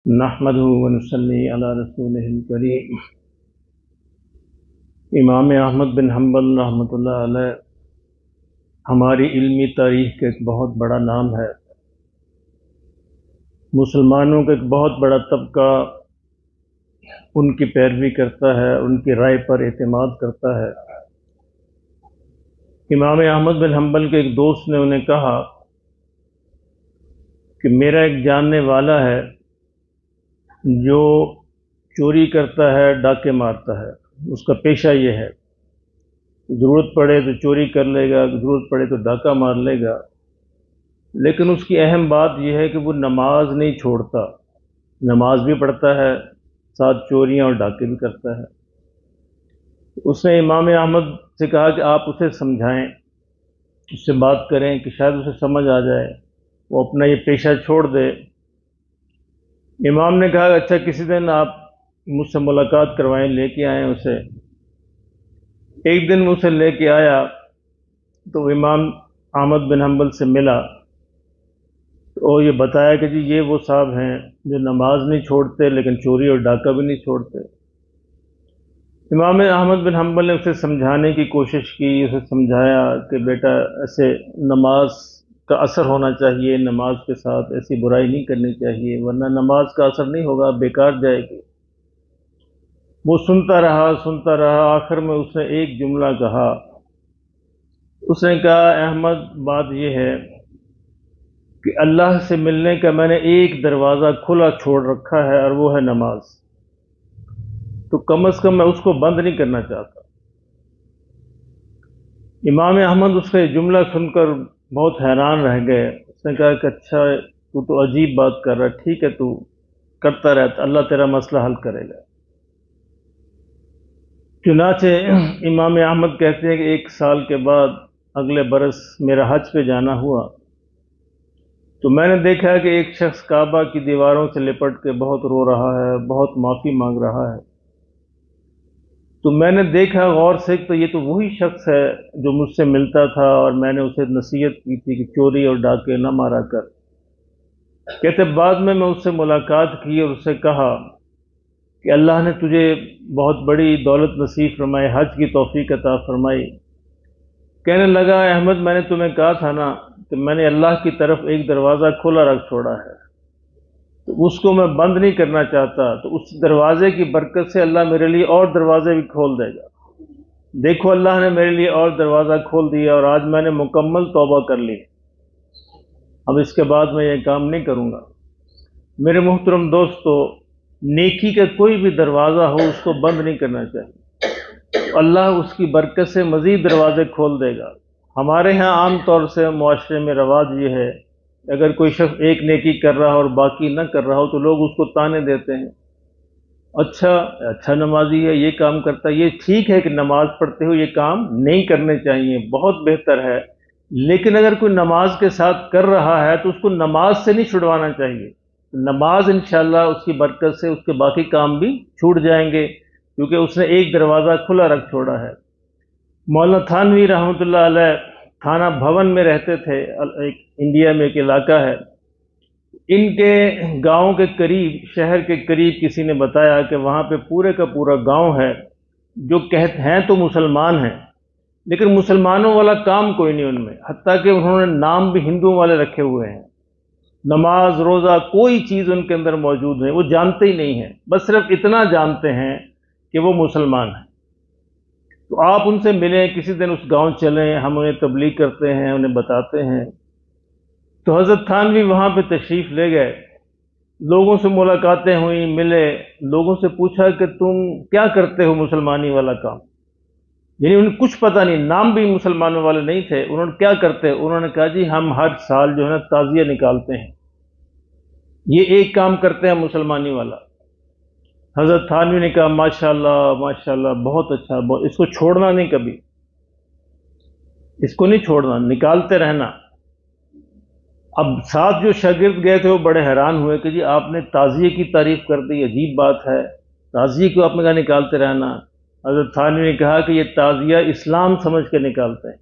نحمدہ ونصلی علی رسولہ الکریم۔ امام احمد بن حنبل رحمۃ اللہ علیہ ہماری علمی تاریخ کا ایک بہت بڑا نام ہے۔ مسلمانوں کا ایک بہت بڑا طبقہ ان کی پیروی کرتا ہے، ان کی رائے پر اعتماد کرتا ہے۔ امام احمد بن حنبل کے ایک دوست نے انہیں کہا کہ میرا ایک جاننے والا ہے جو چوری کرتا ہے، ڈاکے مارتا ہے، اس کا پیشہ یہ ہے، ضرورت پڑے تو چوری کر لے گا، ضرورت پڑے تو ڈاکہ مار لے گا، لیکن اس کی اہم بات یہ ہے کہ وہ نماز نہیں چھوڑتا، نماز بھی پڑھتا ہے، ساتھ چوریاں اور ڈاکے بھی کرتا ہے۔ اس نے امام احمد سے کہا کہ آپ اسے سمجھائیں، اس سے بات کریں کہ شاید اسے سمجھ آ جائے، وہ اپنا یہ پیشہ چھوڑ دے۔ امام نے کہا کہ اچھا کسی دن آپ مجھ سے ملاقات کروائیں، لے کے آئیں اسے۔ ایک دن میں اسے لے کے آیا تو امام احمد بن حنبل سے ملا اور یہ بتایا کہ جی یہ وہ صاحب ہیں جو نماز نہیں چھوڑتے لیکن چوری اور ڈاکہ بھی نہیں چھوڑتے۔ امام احمد بن حنبل نے اسے سمجھانے کی کوشش کی، اسے سمجھایا کہ بیٹا ایسے نماز کا اثر ہونا چاہیے، نماز کے ساتھ ایسی برائی نہیں کرنی چاہیے ورنہ نماز کا اثر نہیں ہوگا، بیکار جائے گی۔ وہ سنتا رہا، آخر میں اس نے ایک جملہ کہا، اس نے کہا احمد بات یہ ہے کہ اللہ سے ملنے کا میں نے ایک دروازہ کھلا چھوڑ رکھا ہے اور وہ ہے نماز، تو کم از کم میں اس کو بند نہیں کرنا چاہتا۔ امام احمد اس کا یہ جملہ سن کر بہت حیران رہ گئے۔ اس نے کہا کہ اچھا تو عجیب بات کر رہا ہے، ٹھیک ہے تو کرتا رہتا، اللہ تیرا مسئلہ حل کرے گا۔ چنانچہ امام احمد کہتے ہیں کہ ایک سال کے بعد اگلے برس میرا حج پہ جانا ہوا تو میں نے دیکھا کہ ایک شخص کعبہ کی دیواروں سے لپٹ کے بہت رو رہا ہے، بہت معافی مانگ رہا ہے۔ تو میں نے دیکھا غور سے تو یہ تو وہی شخص ہے جو مجھ سے ملتا تھا اور میں نے اسے نصیحت کی تھی کہ چوری اور ڈاکے نہ مارا کر۔ کہتے بعد میں اس سے ملاقات کی اور اس سے کہا کہ اللہ نے تجھے بہت بڑی دولت نصیب فرمائی، حج کی توفیق عطا فرمائی۔ کہنے لگا احمد میں نے تمہیں کہا تھا نا کہ میں نے اللہ کی طرف ایک دروازہ کھلا رکھ چھوڑا ہے، تو اس کو میں بند نہیں کرنا چاہتا، تو اس دروازے کی برکت سے اللہ میرے لیے اور دروازے بھی کھول دے گا۔ دیکھو اللہ نے میرے لیے اور دروازہ کھول دیا اور آج میں نے مکمل توبہ کر لی، اب اس کے بعد میں یہ کام نہیں کروں گا۔ میرے محترم دوستو، نیکی کا کوئی بھی دروازہ ہو اس کو بند نہیں کرنا چاہیے، اللہ اس کی برکت سے مزید دروازے کھول دے گا۔ ہمارے ہاں عام طور سے معاشرے میں رواج یہ ہے کہ اگر کوئی شخص ایک نیکی کر رہا ہو اور باقی نہ کر رہا ہو تو لوگ اس کو طعنے دیتے ہیں، اچھا نمازی ہے، یہ کام کرتا ہے۔ یہ ٹھیک ہے کہ نماز پڑھتے ہو یہ کام نہیں کرنے چاہیے، بہت بہتر ہے، لیکن اگر کوئی نماز کے ساتھ کر رہا ہے تو اس کو نماز سے نہیں چھڑوانا چاہیے۔ نماز انشاءاللہ اس کی برکت سے اس کے باقی کام بھی چھوٹ جائیں گے کیونکہ اس نے ایک دروازہ کھلا رکھ چھوڑا ہے۔ مولانا تھانوی رحمۃ اللہ علیہ تھانہ بھون میں رہتے تھے، ایک انڈیا میں ایک علاقہ ہے، ان کے گاؤں کے قریب، شہر کے قریب کسی نے بتایا کہ وہاں پہ پورے کا پورا گاؤں ہے جو کہتے ہیں تو مسلمان ہیں لیکن مسلمانوں والا کام کوئی نہیں ان میں، حتیٰ کہ انہوں نے نام بھی ہندوؤں والے رکھے ہوئے ہیں، نماز روزہ کوئی چیز ان کے اندر موجود نہیں، وہ جانتے ہی نہیں ہیں، بس صرف اتنا جانتے ہیں کہ وہ مسلمان ہیں۔ تو آپ ان سے ملیں، کسی دن اس گاؤں چلیں، ہم انہیں تبلیغ کرتے ہیں، انہیں بتاتے ہیں۔ تو حضرت تھانوی وہاں پہ تشریف لے گئے، لوگوں سے ملاقاتیں ہوئیں، ملے، لوگوں سے پوچھا کہ تم کیا کرتے ہو مسلمانی والا کام، یعنی انہیں کچھ پتہ نہیں، نام بھی مسلمانوں والے نہیں تھے، انہوں نے کیا کرتے، انہوں نے کہا جی ہم ہر سال جو ہے نا تعزیہ نکالتے ہیں، یہ ایک کام کرتے ہیں مسلمانی والا۔ حضرت تھانوی نے کہا ماشاءاللہ ماشاءاللہ، بہت اچھا، اس کو چھوڑنا نہیں، کبھی اس کو نہیں چھوڑنا، نکالتے رہنا۔ اب ساتھ جو شاگرد گئے تھے وہ بڑے حیران ہوئے کہ جی آپ نے تعزیے کی تعریف کر دی، عجیب بات ہے، تعزیے کو آپ نے کہا نکالتے رہنا۔ حضرت تھانوی نے کہا کہ یہ تعزیہ اسلام سمجھ کے نکالتے ہیں،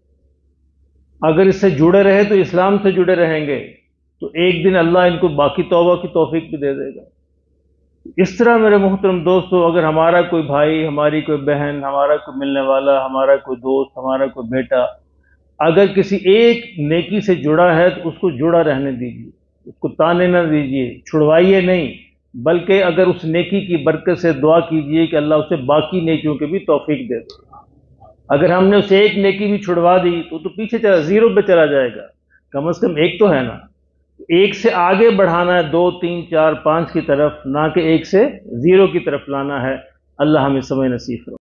اگر اس سے جڑے رہے تو اسلام سے جڑے رہیں گے تو ایک دن اللہ ان کو باقی توبہ کی توفیق بھی دے دے گا۔ اس طرح میرے محترم دوستو، اگر ہمارا کوئی بھائی، ہماری کوئی بہن، ہمارا کوئی ملنے والا، ہمارا کوئی دوست، ہمارا کوئی بیٹا اگر کسی ایک نیکی سے جڑا ہے تو اس کو جڑا رہنے دیجیے، اس کو تانے نہ دیجیے، چھڑوائیے نہیں، بلکہ اگر اس نیکی کی برکت سے دعا کیجیے کہ اللہ اسے باقی نیکیوں کے بھی توفیق دے دے۔ اگر ہم نے اسے ایک نیکی بھی چھڑوا دی تو پیچھے چلا، زیرو پہ چلا جائے گا، کم از کم ایک تو ہے نا۔ ایک سے آگے بڑھانا ہے، دو تین چار پانچ کی طرف، نہ کہ ایک سے زیرو کی طرف لانا ہے۔ اللہ ہمیں سمجھ نصیب فرمائے۔